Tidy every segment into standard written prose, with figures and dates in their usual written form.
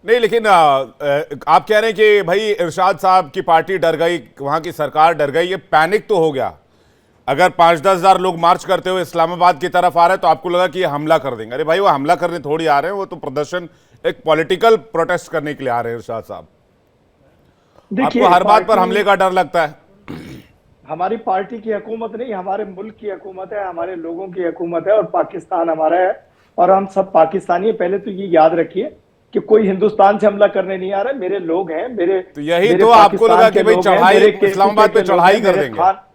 नहीं, लेकिन आप कह रहे हैं कि भाई इरशाद साहब की पार्टी डर गई, वहां की सरकार डर गई, ये पैनिक तो हो गया। अगर 5-10 हजार लोग मार्च करते हुए इस्लामाबाद की तरफ आ रहे हैं तो आपको लगा कि ये हमला कर देंगे। अरे भाई, वो हमला करने थोड़ी आ रहे हैं, वो तो प्रदर्शन, एक पॉलिटिकल प्रोटेस्ट करने के लिए आ रहे हैं इरशाद साहब। आपको देखिए हर बात पर पार्टी, हमले का डर लगता है। हमारी पार्टी की हुकूमत नहीं, हमारे मुल्क की हुकूमत है, हमारे लोगों की हुकूमत है, और पाकिस्तान हमारा है और हम सब पाकिस्तानी हैं। पहले तो ये याद रखिए कि कोई हिंदुस्तान से हमला करने नहीं आ रहा है। मेरे लोग हैं, मेरे तो यही मेरे तो आपको लगा पाकिस्तान कि के भाई लोग हैं, चढ़ाई, मेरे केसीके इस्लामाबाद पे के लोग हैं, चढ़ाई कर देंगे।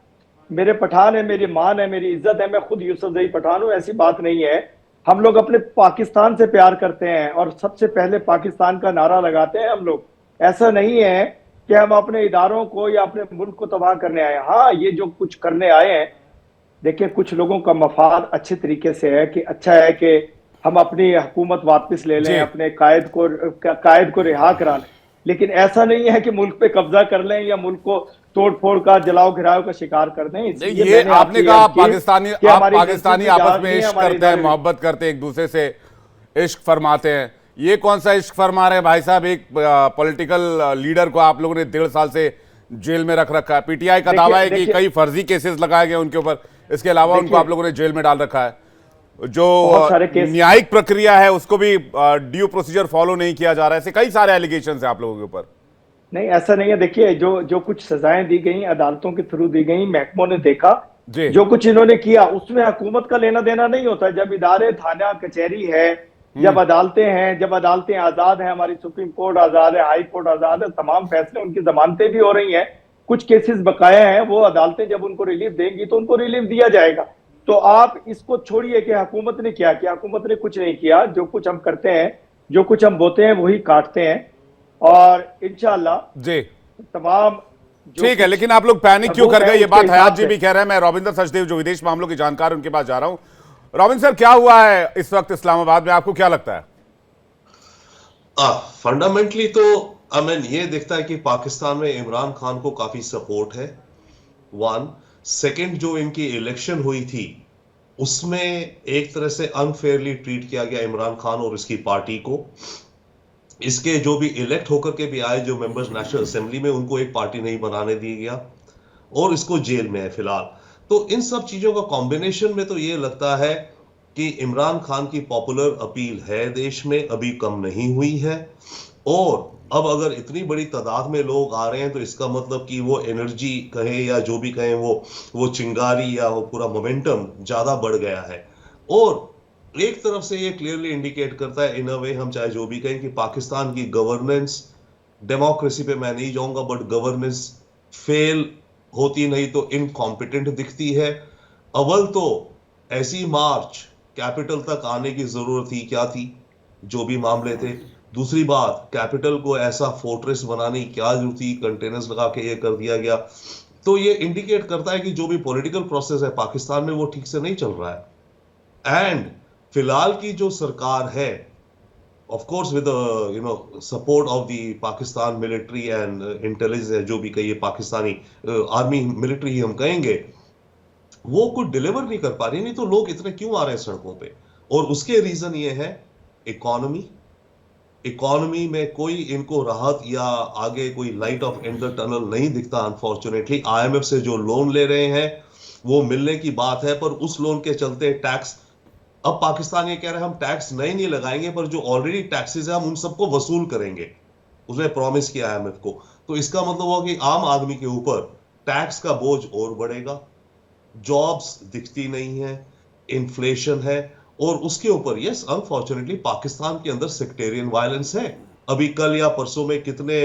मेरे पठान है, मेरी मान है, मेरी इज्जत है। मैं खुद यूसुफजई पठान हूं, ऐसी बात नहीं है। हम लोग अपने पाकिस्तान से प्यार करते हैं और सबसे पहले पाकिस्तान का नारा लगाते हैं हम लोग। ऐसा नहीं है कि हम अपने इदारों को या अपने मुल्क को तबाह करने आए हैं। हाँ, ये जो कुछ करने आए हैं, देखिए कुछ लोगों का मफाद अच्छे तरीके से है कि अच्छा है कि हम अपनी हुकूमत वापस ले लें, जी, अपने कायद को रिहा करा लें। लेकिन ऐसा नहीं है कि मुल्क पे कब्जा कर लें या मुल्क को तोड़ फोड़ का, जलाओ घिराव का शिकार कर दें। नहीं, इसलिए ये मैंने आपने आपसे कहा अर्ज आप की पाकिस्तानी, कि आप हमारी एजेंसी पाकिस्तानी भी आपस जहाज में भी है, इश्क हमारे करते हैं, इदारे भी। मोहब्बत करते हैं, एक दूसरे से इश्क फरमाते हैं। ये कौन सा इश्क फरमा रहे हैं भाई साहब? एक पॉलिटिकल लीडर को आप लोगों ने 1.5 साल से जेल में रख रखा है। पीटीआई का दावा देखिए है कि देखिए कई फर्जी केसेस लगाए गए उनके ऊपर। इसके अलावा उनको आप देखिए लोगों ने जेल में डाल रखा है। जो बहुत सारे केस। न्यायिक प्रक्रिया है उसको भी ड्यू प्रोसीजर फॉलो नहीं किया जा रहा है। ऐसे कई सारे एलिगेशन है आप लोगों के ऊपर। नहीं, ऐसा नहीं है। देखिए जो जो कुछ सजाएं दी गई अदालतों के थ्रू दी गई, महकमों ने देखा। जी, जो कुछ इन्होंने किया उसमें हुकूमत का लेना देना नहीं होता। जब इदारे, थाना, कचहरी है, जब अदालतें हैं, जब अदालतें आजाद हैं, हमारी सुप्रीम कोर्ट आजाद है, हाई कोर्ट आजाद है, तमाम फैसले, उनकी जमानतें भी हो रही हैं। कुछ केसेस बकाया हैं, वो अदालतें जब उनको रिलीफ देंगी तो उनको रिलीफ दिया जाएगा। तो आप इसको छोड़िए कि हुकूमत ने क्या किया। हुकूमत ने कुछ नहीं किया। जो कुछ हम करते हैं, जो कुछ हम बोते हैं, वही काटते हैं। और इंशाअल्लाह जी, तमाम जो ठीक है। कुछ लेकिन आप लोग पैनिक क्यों सबूत कर है गए, ये उसके बात हयात हिसाब जी से। भी कह रहे हैं। मैं रविंदर सचदेव जो विदेश मामलों के जानकार हैं, उनके पास जा रहा हूं। रविंद्र सर, क्या हुआ है इस वक्त इस्लामाबाद में, आपको क्या लगता है? फंडामेंटली तो हमें ये दिखता है कि पाकिस्तान में इमरान खान को काफी सपोर्ट है। वन सेकंड, जो इनकी इलेक्शन हुई थी उसमें एक तरह से अनफेयरली ट्रीट किया गया इमरान खान और इसकी पार्टी को। इसके जो भी इलेक्ट होकर के भी आए जो मेंबर्स नेशनल असेंबली में, उनको एक पार्टी नहीं बनाने दिया गया और इसको जेल में है फिलहाल। तो इन सब चीजों का कॉम्बिनेशन में तो ये लगता है कि इमरान खान की पॉपुलर अपील है देश में अभी कम नहीं हुई है। और अब अगर इतनी बड़ी तादाद में लोग आ रहे हैं तो इसका मतलब कि वो एनर्जी कहें या जो भी कहें, वो चिंगारी या वो पूरा मोमेंटम ज्यादा बढ़ गया है। और एक तरफ से ये क्लियरली इंडिकेट करता है इन अ वे, हम चाहे जो भी कहें, कि पाकिस्तान की गवर्नेंस, डेमोक्रेसी पे मैं नहीं जाऊंगा, बट गवर्नेंस फेल होती नहीं तो इनकॉम्पिटेंट दिखती है। अव्वल तो ऐसी मार्च कैपिटल तक आने की जरूरत थी क्या थी, जो भी मामले थे। दूसरी बात, कैपिटल को ऐसा फोर्ट्रेस बनाने की क्या जरूरत थी, कंटेनर्स लगा के ये कर दिया गया। तो ये इंडिकेट करता है कि जो भी पॉलिटिकल प्रोसेस है पाकिस्तान में वो ठीक से नहीं चल रहा है। एंड फिलहाल की जो सरकार है, of course with support of the Pakistan military and intelligence, जो भी कहिए पाकिस्तानी आर्मी मिलिट्री ही हम कहेंगे, वो कुछ डिलीवर नहीं कर पा रही। नहीं तो लोग इतने क्यों आ रहे हैं सड़कों पे? और उसके रीजन ये है इकोनॉमी में कोई इनको राहत या आगे कोई light of and the tunnel नहीं दिखता। अनफॉर्चुनेटली आईएमएफ से जो लोन ले रहे हैं वो मिलने की बात है, पर उस लोन के चलते टैक्स, अब पाकिस्तान ये कह रहा है हम टैक्स नहीं लगाएंगे, पर जो ऑलरेडी टैक्सेस है हम उन सबको वसूल करेंगे। उसने प्रॉमिस किया आईएमएफ को। तो इसका मतलब हुआ कि आम आदमी के ऊपर टैक्स का बोझ और बढ़ेगा, जॉब्स दिखती नहीं है, इन्फ्लेशन है, और उसके ऊपर यस अनफॉर्चुनेटली पाकिस्तान के अंदर सेक्टेरियन वायलेंस है। अभी कल या परसों में कितने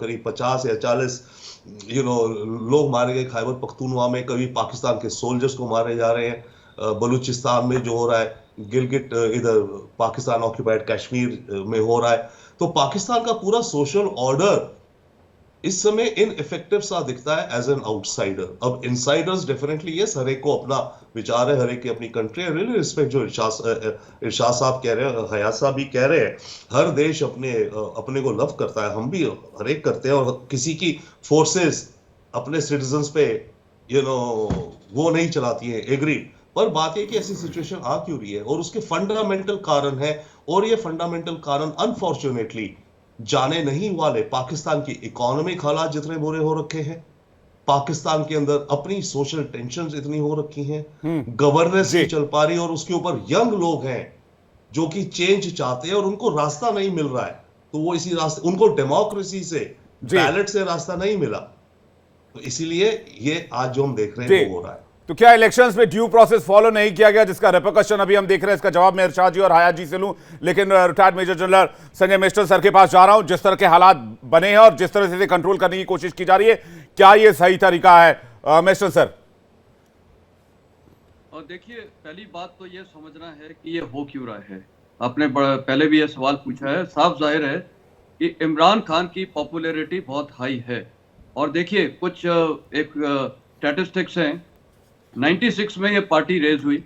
करीब 50 या 40 लोग मारे गए खैबर पख्तूनवा में। कभी पाकिस्तान के सोल्जर्स को मारे जा रहे हैं, बलूचिस्तान में जो हो रहा है, गिलगिट इधर पाकिस्तान ऑक्यूपाइड कश्मीर में हो रहा है। तो पाकिस्तान का पूरा सोशल ऑर्डर इस समय इनइफेक्टिव सा दिखता है एज एन आउटसाइडर। अब इनसाइडर्स डेफिनेटली यस, हर एक को अपना विचार है, हर एक की अपनी कंट्री है, रियली रिस्पेक्ट जो इरशाद साहब कह रहे हैं, हयात साहब भी कह रहे हैं, हर देश अपने को लव करता है, हम भी हर एक करते हैं। और किसी की फोर्सेस अपने सिटीजन्स पे वो नहीं चलाती है, एग्री। पर बात यह कि ऐसी सिचुएशन आ क्यों रही है और उसके फंडामेंटल कारण है। और ये फंडामेंटल कारण अनफॉर्चुनेटली जाने नहीं वाले पाकिस्तान की इकोनॉमिक हालात जितने बुरे हो रखे हैं, पाकिस्तान के अंदर अपनी सोशल टेंशन इतनी हो रखी हैं, गवर्नेंस जी नहीं चल पा रही, और उसके ऊपर यंग लोग हैं जो कि चेंज चाहते हैं और उनको रास्ता नहीं मिल रहा है, तो वो इसी रास्ते, उनको डेमोक्रेसी से, जी बैलेट से रास्ता नहीं मिला, तो इसीलिए ये आज जो हम देख रहे जी। हैं वो हो रहा है। तो क्या इलेक्शंस में ड्यू प्रोसेस फॉलो नहीं किया गया, जिसका रिपरकशन अभी हम देख रहे हैं? इसका जवाब मैं इरशाद जी और हयात जी से लूं, लेकिन रिटायर्ड मेजर जनरल संजय मिश्र सर के पास जा रहा हूं। जिस तरह के हालात बने हैं और जिस तरह से इसे कंट्रोल करने की कोशिश की जा रही है, क्या ये सही तरीका है मिस्टर सर? और देखिए, पहली बात तो ये समझना है कि ये हो क्यों रहा है। आपने पहले भी ये सवाल पूछा है। साफ जाहिर है कि इमरान खान की पॉपुलैरिटी बहुत हाई है। और देखिए, कुछ एक स्टैटिस्टिक्स हैं। 96 में ये पार्टी रेज हुई,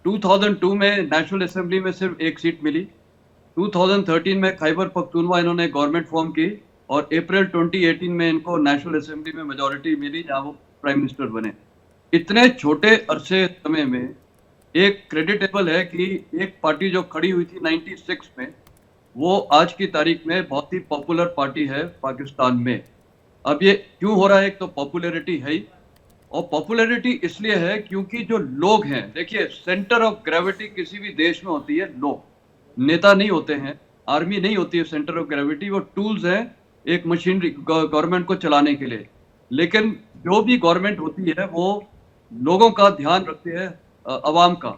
2002 में नेशनल असेंबली में सिर्फ एक सीट मिली, 2013 में खैबर पख्तूनवा इन्होंने गवर्नमेंट फॉर्म की, और अप्रैल 2018 में इनको नेशनल असेंबली में मेजॉरिटी मिली, जहां वो प्राइम मिनिस्टर बने। इतने छोटे अरसे समय में एक क्रेडिटेबल है कि एक पार्टी जो खड़ी हुई थी 96 में, वो आज की तारीख में बहुत ही पॉपुलर पार्टी है पाकिस्तान में। अब ये क्यों हो रहा है? एक तो पॉपुलैरिटी है ही, और पॉपुलैरिटी इसलिए है क्योंकि जो लोग हैं, देखिए, सेंटर ऑफ ग्रेविटी किसी भी देश में होती है लोग, नेता नहीं होते हैं, आर्मी नहीं होती है सेंटर ऑफ ग्रेविटी, वो टूल्स हैं एक मशीनरी गवर्नमेंट को चलाने के लिए। लेकिन जो भी गवर्नमेंट होती है वो लोगों का ध्यान रखती है, अवाम का।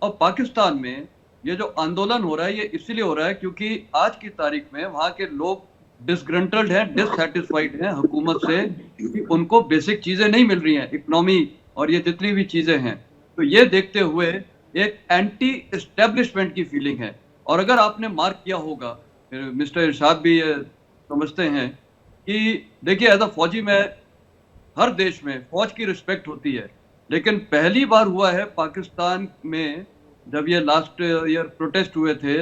और पाकिस्तान में ये जो आंदोलन हो रहा है, ये इसीलिए हो रहा है क्योंकि आज की तारीख में वहाँ के लोग डिसग्रंटल्ड हैं, डिससैटिस्फाइड हैं हुकूमत से, कि उनको बेसिक चीजें नहीं मिल रही हैं, इकोनॉमी और ये जितनी भी चीजें हैं। तो ये देखते हुए एक एंटी एस्टेब्लिशमेंट की फीलिंग है। और अगर आपने मार्क किया होगा, मिस्टर इरशाद भी ये समझते हैं कि देखिए, एज अ फौजी में हर देश में फौज की रिस्पेक्ट होती है, लेकिन पहली बार हुआ है पाकिस्तान में, जब ये लास्ट ईयर प्रोटेस्ट हुए थे,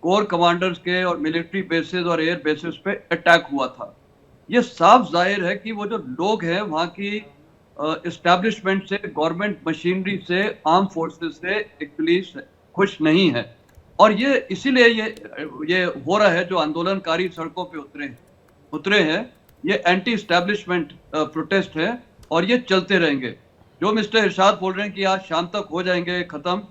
कोर कमांडर्स के और मिलिट्री बेसिस और एयर बेसिस पे अटैक हुआ था। ये साफ जाहिर है कि वो जो लोग हैं वहाँ की एस्टैब्लिशमेंट से, गवर्नमेंट मशीनरी से, आर्म फोर्सेस से एक्चुअली खुश नहीं है। और ये इसीलिए ये हो रहा है, जो आंदोलनकारी सड़कों पे उतरे हैं, ये एंटी एस्टैब्लिशमेंट प्रोटेस्ट है, और ये चलते रहेंगे। जो मिस्टर इरशाद बोल रहे हैं कि आज शाम तक हो जाएंगे खत्म,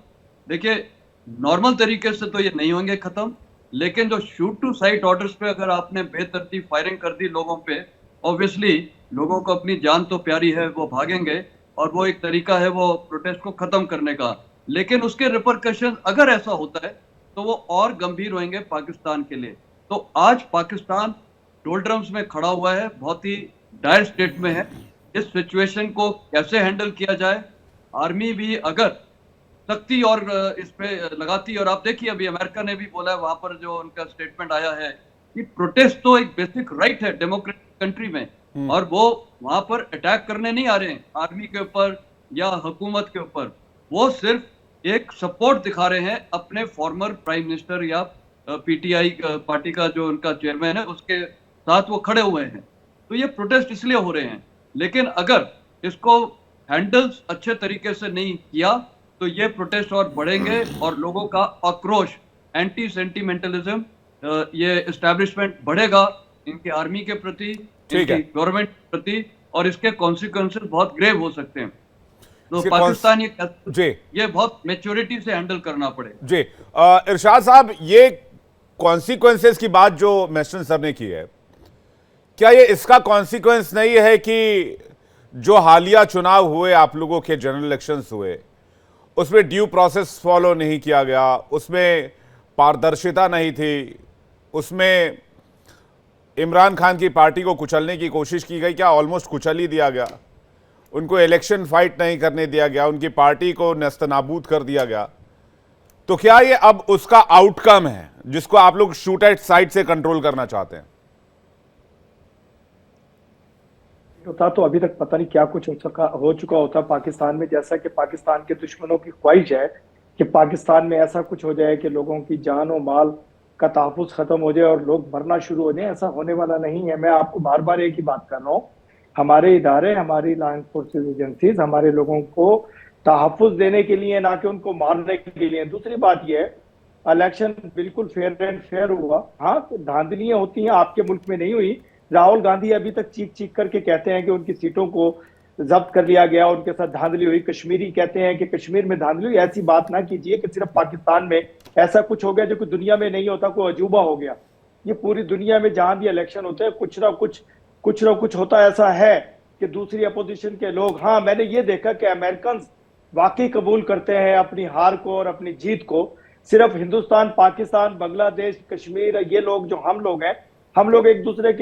देखिए, नॉर्मल तरीके से तो ये नहीं होंगे खत्म, लेकिन जो शूट टू साइट ऑर्डर्स पे अगर आपने बेतरतीब फायरिंग कर दी लोगों पे, ऑब्वियसली लोगों को अपनी जान तो प्यारी है, वो भागेंगे, और वो एक तरीका है वो प्रोटेस्ट को खत्म करने का। लेकिन उसके रिपरकशन अगर ऐसा होता है तो वो और गंभीर होंगे पाकिस्तान के लिए। तो आज पाकिस्तान डोलड्रम्स में खड़ा हुआ है, बहुत ही डायर स्टेट में है। इस सिचुएशन को कैसे हैंडल किया जाए, आर्मी भी अगर सख्ती और इस पे लगाती, और आप देखिए अभी अमेरिका ने भी बोला है, वहां पर जो उनका स्टेटमेंट आया है कि प्रोटेस्ट तो एक बेसिक राइट है डेमोक्रेटिक कंट्री में, और वो वहां पर अटैक करने नहीं आ रहे हैं आर्मी के ऊपर या हुकूमत के ऊपर, वो सिर्फ एक सपोर्ट दिखा रहे हैं अपने फॉर्मर प्राइम मिनिस्टर या पीटीआई पार्टी का जो उनका चेयरमैन है उसके साथ वो खड़े हुए हैं। तो ये प्रोटेस्ट इसलिए हो रहे हैं, लेकिन अगर इसको हैंडल्स अच्छे तरीके से नहीं किया तो ये प्रोटेस्ट और बढ़ेंगे, और लोगों का आक्रोश, एंटी सेंटिमेंटलिज्म, ये एस्टैब्लिशमेंट बढ़ेगा इनके आर्मी के प्रति, इनकी गवर्नमेंट के प्रति, और इसके कॉन्सिक्वेंसेस बहुत ग्रेव हो सकते हैं। तो पाकिस्तान ये बहुत मैच्योरिटी से हैंडल करना पड़ेगा। जी इरशाद साहब, ये कॉन्सिक्वेंसेस की बात जो मिस्टर सर ने की है, क्या ये इसका कॉन्सिक्वेंस नहीं है कि जो हालिया चुनाव हुए, आप लोगों के जनरल इलेक्शंस हुए, उसमें ड्यू प्रोसेस फॉलो नहीं किया गया, उसमें पारदर्शिता नहीं थी, उसमें इमरान खान की पार्टी को कुचलने की कोशिश की गई, क्या ऑलमोस्ट कुचल ही दिया गया, उनको इलेक्शन फाइट नहीं करने दिया गया, उनकी पार्टी को नेस्तनाबूद कर दिया गया। तो क्या ये अब उसका आउटकम है जिसको आप लोग शूट एट साइट से कंट्रोल करना चाहते हैं? होता तो अभी तक पता नहीं क्या कुछ हो चुका होता पाकिस्तान में। जैसा कि पाकिस्तान के दुश्मनों की ख्वाहिश है कि पाकिस्तान में ऐसा कुछ हो जाए कि लोगों की जान और माल का तहफ़्फ़ुज़ खत्म हो जाए और लोग मरना शुरू हो जाए। ऐसा होने वाला नहीं है। मैं आपको बार बार एक ही बात कर रहा हूँ, हमारे इदारे, हमारी लॉ एनफोर्सेस एजेंसीज हमारे लोगों को तहफ़्फ़ुज़ देने के लिए, ना कि उनको मारने के लिए। दूसरी बात यह है इलेक्शन बिल्कुल फेयर एंड फेयर हुआ। हाँ, तो धांधलियां होती हैं, आपके मुल्क में नहीं हुई। राहुल गांधी अभी तक चीख चीख करके कहते हैं कि उनकी सीटों को जब्त कर लिया गया, उनके साथ धांधली हुई। कश्मीरी कहते हैं कि कश्मीर में धांधली हुई। ऐसी बात ना कीजिए कि सिर्फ पाकिस्तान में ऐसा कुछ हो गया जो कि दुनिया में नहीं होता, कोई अजूबा हो गया। ये पूरी दुनिया में जहां भी इलेक्शन होते हैं कुछ ना कुछ होता ऐसा है कि दूसरी अपोजिशन के लोग, हाँ मैंने ये देखा कि अमेरिकन वाकई कबूल करते हैं अपनी हार को और अपनी जीत को। सिर्फ हिंदुस्तान, पाकिस्तान, बांग्लादेश, कश्मीर, ये लोग जो हम लोग हैं, हम लोग एक दूसरे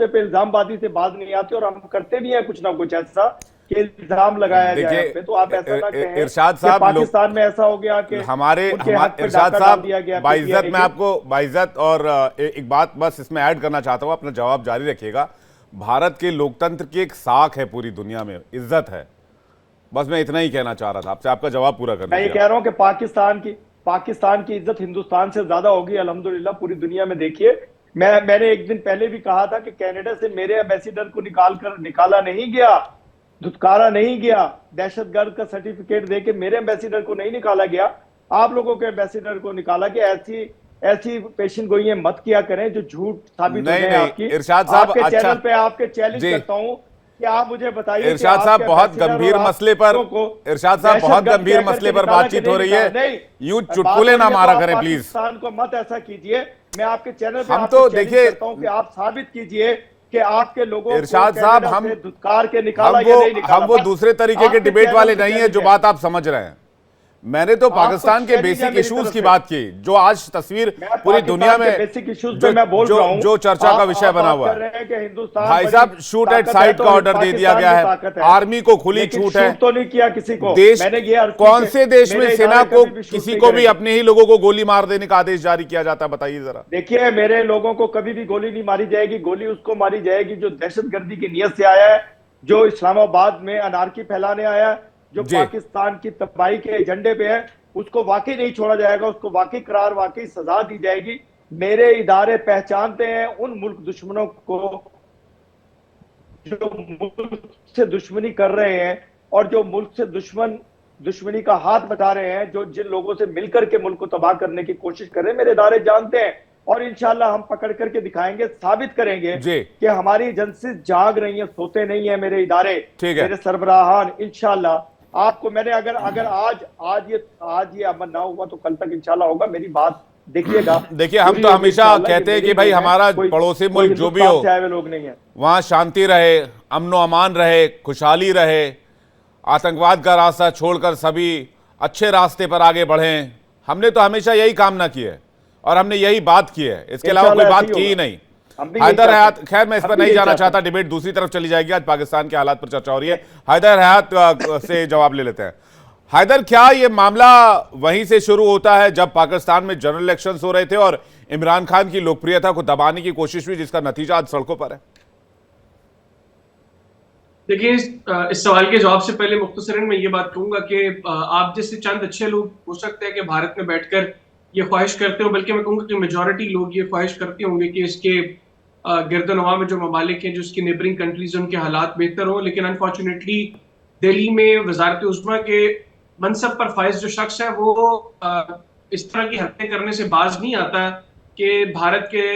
पे इल्जामबाजी से बाज नहीं आते, और हम करते भी हैं कुछ ना कुछ ऐसा कि इल्जाम लगाया जाए हम पे। तो आप ऐसा ना कहें इरशाद कि साहब, पाकिस्तान में ऐसा हो गया कि हमारे उनके हक पे इरशाद डाका साहब, डाल दिया गया। बाइज्जत, मैं आपको बाइज्जत और एक बात बस इसमें ऐड करना चाहता हूं, अपना जवाब जारी रखिएगा। भारत के लोकतंत्र की एक साख है पूरी दुनिया में, इज्जत है। बस मैं इतना ही कहना चाह रहा था आपसे, आपका जवाब पूरा कर मैं ये लीजिए। कह रहा हूं कि पाकिस्तान की इज्जत हिंदुस्तान से ज्यादा होगी अल्हम्दुलिल्लाह पूरी दुनिया में। देखिए, मैंने एक दिन पहले भी कहा था कि कनाडा से मेरे एम्बेसडर को निकाला नहीं गया, धुतकारा नहीं गया, दहशतगर्द का सर्टिफिकेट देके मेरे एम्बेसडर को नहीं निकाला गया, आप लोगों के एम्बेसडर को निकाला गया। ऐसी पेशन गोइयां मत किया करें जो झूठ साबित हो नहीं, जाए नहीं, आपकी। इरशाद साहब, आपके अच्छा, चैनल पे आपके चैलेंज जी। करता हूं कि आप मुझे बताइए इरशाद साहब, बहुत गंभीर मसले पर, इरशाद साहब बहुत गंभीर मसले पर बातचीत हो रही है, यूं चुटकुले ना मारा करें प्लीज। पाकिस्तान को मत ऐसा कीजिए। मैं आपके चैनल पे हम तो देखिए, करता हूं कि आप साबित कीजिए कि आपके लोगों इरशाद को साहब, कनाडा हम से धुतकार के निकाला या नहीं निकाला। हम वो दूसरे तरीके के आपके डिबेट चैनल वाले पे नहीं है चैलेंज जो बात आप समझ रहे हैं। मैंने तो पाकिस्तान के चैलेंज है बेसिक मेरी इश्यूज तरफ की से। बात की, जो आज तस्वीर मैं पूरी दुनिया में बेसिक इश्यूज पे मैं बोल रहा हूं। जो चर्चा का विषय बना हुआ है। भाई साहब, शूट एट साइट का ऑर्डर दे दिया गया है, आर्मी को खुली छूट है। तो नहीं किया किसी को। देश, मैंने ये कौन से देश में सेना को किसी किसी को भी अपने ही लोगों को गोली मार देने का आदेश जारी किया जाता है? बताइए जरा। देखिए, मेरे लोगों को कभी भी गोली नहीं मारी जाएगी। गोली उसको मारी जाएगी जो दहशतगर्दी की नीयत से आया है, जो इस्लामाबाद में अनारकी फैलाने आया है, जो पाकिस्तान की तबाही के एजेंडे पे है। उसको वाकई नहीं छोड़ा जाएगा, उसको वाकई करार, वाकई सजा दी जाएगी। मेरे इदारे पहचानते हैं उन मुल्क दुश्मनों को जो मुल्क से दुश्मनी कर रहे हैं, और जो मुल्क से दुश्मनी का हाथ बटा रहे हैं, जो जिन लोगों से मिलकर के मुल्क को तबाह करने की कोशिश कर रहे हैं। मेरे इदारे जानते हैं, और इंशाल्लाह हम पकड़ करके दिखाएंगे, साबित करेंगे कि हमारी एजेंसी जाग रही है, सोते नहीं है मेरे इदारे, मेरे सरबराहान। इंशाल्लाह आपको मैंने अगर आज ये अमल ना हुआ तो कल तक इंशाल्लाह होगा। मेरी बात देखिएगा। देखिए, हम तो हमेशा कहते हैं कि भाई हमारा पड़ोसी मुल्क जो भी हो, लोग नहीं है, वहां शांति रहे, अमनो अमान रहे, खुशहाली रहे, आतंकवाद का रास्ता छोड़कर सभी अच्छे रास्ते पर आगे बढ़ें। हमने तो हमेशा यही कामना की है और हमने यही बात की है, इसके अलावा कोई बात की ही नहीं। हैदर हयात, खैर मैं इस पर नहीं जाना चाहता, डिबेट दूसरी तरफ चली जाएगी। आज पाकिस्तान के हालात पर चर्चा हो रही है। हैदर हयात से जवाब ले लेते हैं। हैदर, क्या ये मामला वहीं से शुरू होता है जब पाकिस्तान में जनरल इलेक्शंस हो रहे थे और इमरान खान की लोकप्रियता को दबाने की कोशिश हुई, जिसका नतीजा आज सड़कों पर है? देखिए, इस सवाल के जवाब से पहले मुख्तसरन मैं ये बात कहूंगा कि आप जैसे चंद अच्छे लोग हो सकते हैं कि भारत में बैठकर ये ख्वाहिश करते हो, बल्कि मैं कहूँगा कि मेजॉरिटी लोग ये ख्वाहिश करते होंगे कि इसके गिरदनवा में जो ममालिक हैं, जो इसकी नेबरिंग कंट्रीज हैं, उनके हालात बेहतर हो। लेकिन अनफॉर्चुनेटली दिल्ली में वजारत उज़्मा के मनसब पर फाइज जो शख्स है वो इस तरह की हरकतें करने से बाज नहीं आता कि भारत के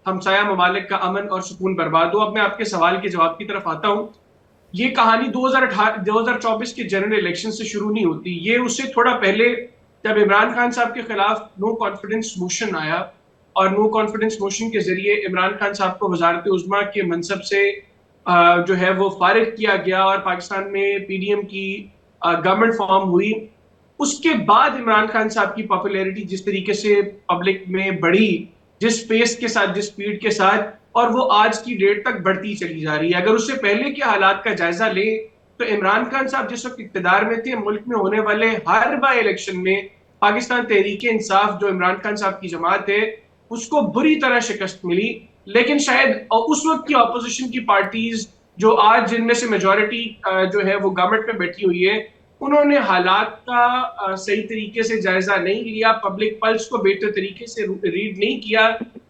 हमसाया ममालिक का अमन और सुकून बर्बाद हो। अब मैं आपके सवाल के जवाब की तरफ आता हूँ। ये कहानी 2024 के जनरल इलेक्शन से शुरू नहीं होती, ये उससे थोड़ा पहले जब इमरान खान साहब के खिलाफ नो कॉन्फिडेंस मोशन आया और नो कॉन्फिडेंस मोशन के जरिए इमरान खान साहब को वजारत उज़्मा के मनसब से जो है वो फारिग किया गया और पाकिस्तान में पीडीएम की गवर्नमेंट फॉर्म हुई। उसके बाद इमरान खान साहब की पॉपुलैरिटी जिस तरीके से पब्लिक में बढ़ी, जिस पेस के साथ, जिस स्पीड के साथ, और वो आज की डेट तक बढ़ती चली जा रही है। अगर उससे पहले के हालात का जायजा ले तो इमरान खान साहब जिस वक्त इक्तदार में थे, मुल्क में होने वाले हर बाई इलेक्शन में पाकिस्तान तहरीक इंसाफ जो इमरान खान साहब की जमात है उसको बुरी तरह शिकस्त मिली। लेकिन शायद उस वक्त की अपोजिशन की पार्टीज जो आज जिनमें से मेजॉरिटी जो है वो गवर्नमेंट में बैठी हुई है, उन्होंने हालात का सही तरीके से जायजा नहीं लिया, पब्लिक पल्स को बेहतर तरीके से रीड नहीं किया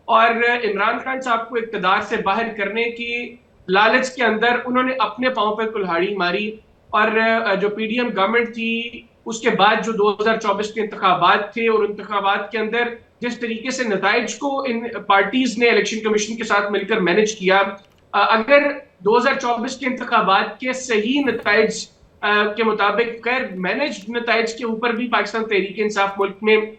और इमरान खान साहब को इक़्तिदार से बाहर करने की लालच के अंदर उन्होंने अपने पांव पर कुल्हाड़ी मारी। और जो पीडीएम गवर्नमेंट थी उसके बाद जो 2024 के इंतखाबात थे और इंतखाबात के अंदर जिस तरीके से नताइज को इन पार्टीज ने इलेक्शन कमीशन के साथ मिलकर मैनेज किया, अगर 2024 के इंतखाबात के सही नताइज के मुताबिक गैर मैनेज नताइज के ऊपर भी पाकिस्तान तहरीक इंसाफ मुल्क में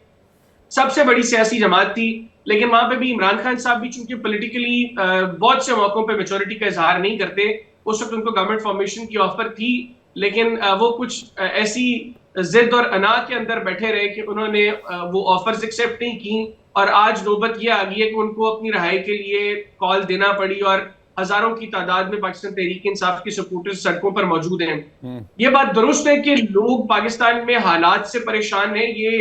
सबसे बड़ी सियासी जमात थी, लेकिन वहां पे भी इमरान खान साहब भी चूंकि पॉलिटिकली बहुत से मौकों पे मेजोरिटी का इजहार नहीं करते, उस वक्त उनको गवर्नमेंट फॉर्मेशन की ऑफर थी, लेकिन वो कुछ ऐसी जिद और अना के अंदर बैठे रहे कि उन्होंने वो ऑफर्स एक्सेप्ट नहीं की और आज नौबत ये आ गई है कि उनको अपनी रहाई के लिए कॉल देना पड़ी और हजारों की तादाद में पाकिस्तान तहरीक इंसाफ के सपोर्टर्स सड़कों पर मौजूद हैं। ये बात दुरुस्त है कि लोग पाकिस्तान में हालात से परेशान हैं। ये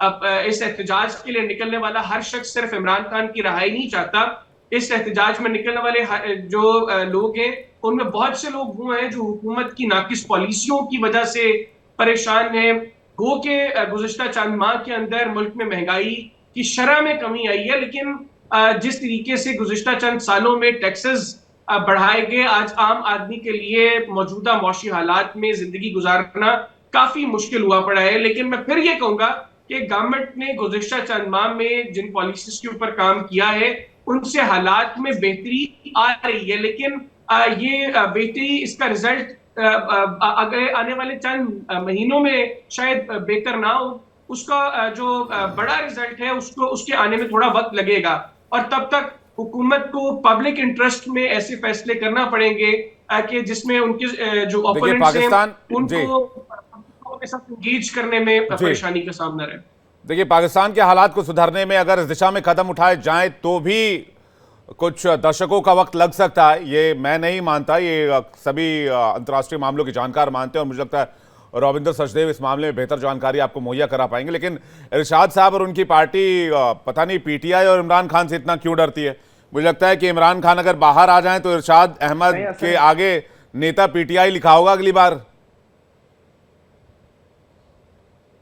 इस एहतजाज के लिए निकलने वाला हर शख्स सिर्फ इमरान खान की रहाई नहीं चाहता। इस एहतजाज में निकलने वाले जो लोग हैं उनमें बहुत से लोग वो हैं जो हुकूमत की नाकिस पॉलिसियों की वजह से परेशान हैं। गो के गुज़िश्ता चंद माह के अंदर मुल्क में महंगाई की शरह में कमी आई है, लेकिन जिस तरीके से गुज़िश्ता चंद सालों में टैक्सेस बढ़ाए गए, आज आम आदमी के लिए मौजूदा मौशी हालात में जिंदगी गुजारना काफी मुश्किल हुआ पड़ा है। लेकिन मैं फिर ये कहूंगा कि गवर्नमेंट ने गुज़िश्ता चंद माह में जिन पॉलिसीज के ऊपर काम किया है उनसे हालात में बेहतरी आ रही है, लेकिन ये बेहतरी इसका रिजल्ट अगर आने वाले चंद महीनों में शायद बेहतर ना हो। उसका जो बड़ा रिजल्ट है उसके आने में थोड़ा वक्त लगेगा और तब तक हुकूमत को पब्लिक इंटरेस्ट में ऐसे फैसले करना पड़ेंगे कि जिसमें उनके जो ओपोनेंट्स हैं उनको के साथ इंगेज करने में परेशानी का सामना रहे। देखिए, पाकिस्तान के हालात को सुधारने में अगर इस दिशा में कदम उठाए जाएं तो भी कुछ दशकों का वक्त लग सकता है। ये मैं नहीं मानता, ये सभी अंतर्राष्ट्रीय मामलों के जानकार मानते हैं और मुझे लगता है रविंदर सचदेव इस मामले में बेहतर जानकारी आपको मुहैया करा पाएंगे। लेकिन इरशाद साहब और उनकी पार्टी पता नहीं पीटीआई और इमरान खान से इतना क्यों डरती है। मुझे लगता है कि इमरान खान अगर बाहर आ जाएं तो इरशाद अहमद के आगे नेता पीटीआई लिखा होगा अगली बार।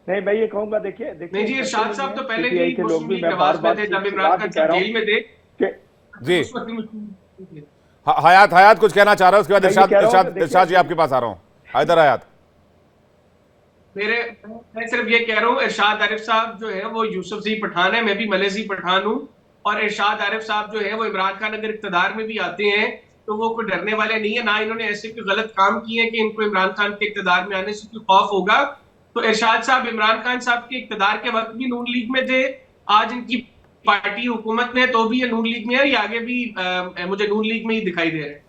नहीं, मैं ये कहूंगा, देखिए नहीं जी, इरशाद साहब तो पहले भी मुस्लिम लीग नवाज में थे जब इमरान खान साहब जेल में थे जी। हयात कुछ कहना चाह रहा है, उसके बाद इरशाद जी आपके पास आ रहा हूँ। हैदर हयात, मैं सिर्फ ये कह रहा हूँ, इरशाद आरिफ साहब जो है वो यूसुफ जी पठान है, मैं भी मलेजी पठान हूँ, और इरशाद आरिफ साहब जो है वो इमरान खान अगर इक़्तिदार में भी आते हैं तो वो कोई डरने वाले नहीं है, ना इन्होंने ऐसे कोई गलत काम किए हैं कि इनको इमरान खान के इक़्तिदार में आने से कोई खौफ होगा। तो इरशाद साहब इमरान खान साहब के इक़्तिदार के वक्त भी नून लीग में थे, आज इनकी पार्टी हुकूमत में तो भी ये नून लीग में है, ये आगे भी मुझे नून लीग में ही दिखाई दे रहे हैं।